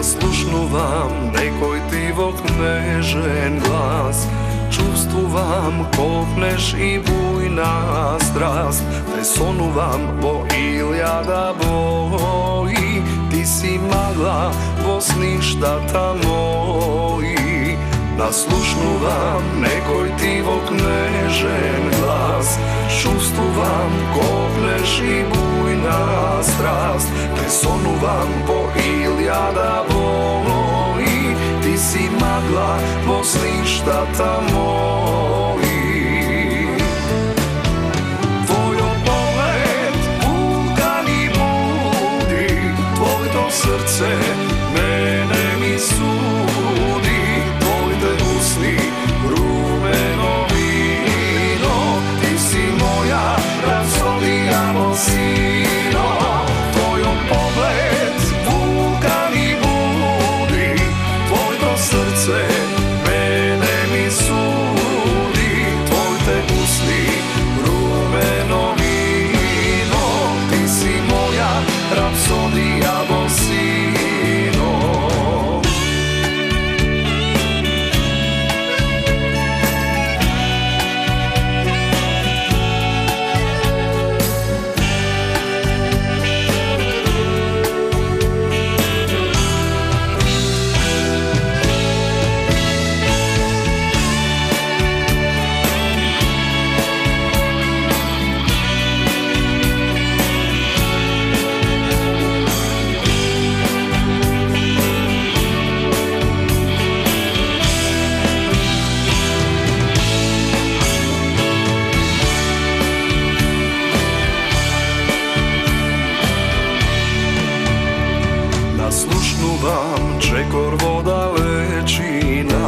Naslušnuvam nekoj tivok nežen glas, čustvuvam kopneš i bujna strast, te sonuvam bo iljada boji, ti si magla bo sništata moji. Naslušnuvam nekoj tivok nežen glas, čustvuvam kopneš i bujna strast, te sonuvam bo iljada boji, ti si magla bo sništata moji. Tvojo pogled vulkan i budi, tvoj to srce mene mi sudi, tvoj te usni rumeno vino, ti si moja rapsodija mosino. Tvojom pogled vulkan i budi, tvoj to srce mene mi sudi, tvoj te usni rumeno vino, ti si moja rapsodija mosino. Naslušnuvam čekor voda lečina,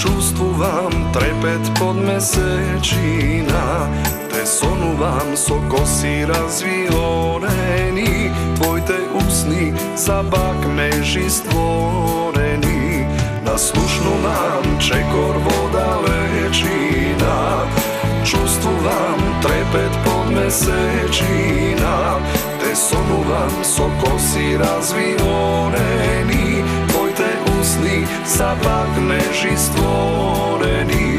čustvuvam trepet pod mesečina, te sonuvam so kosi razvioneni, tvoj te usni za bakmeži stvoreni. Naslušnuvam čekor voda lečina, čustvuvam trepet pod mesečina, te sonuvam so kosi razvioneni, tvoj te usni za bakmeži stvoreni.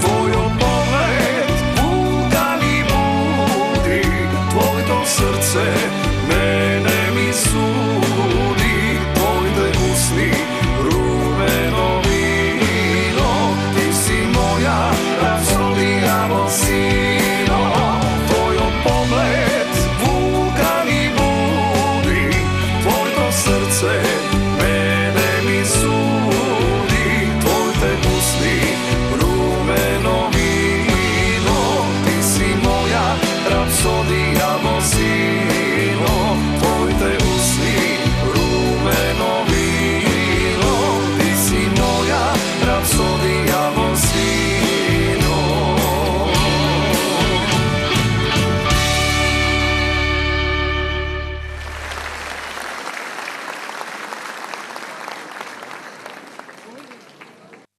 Tvojo pogled vulkan i budi, tvoj to srce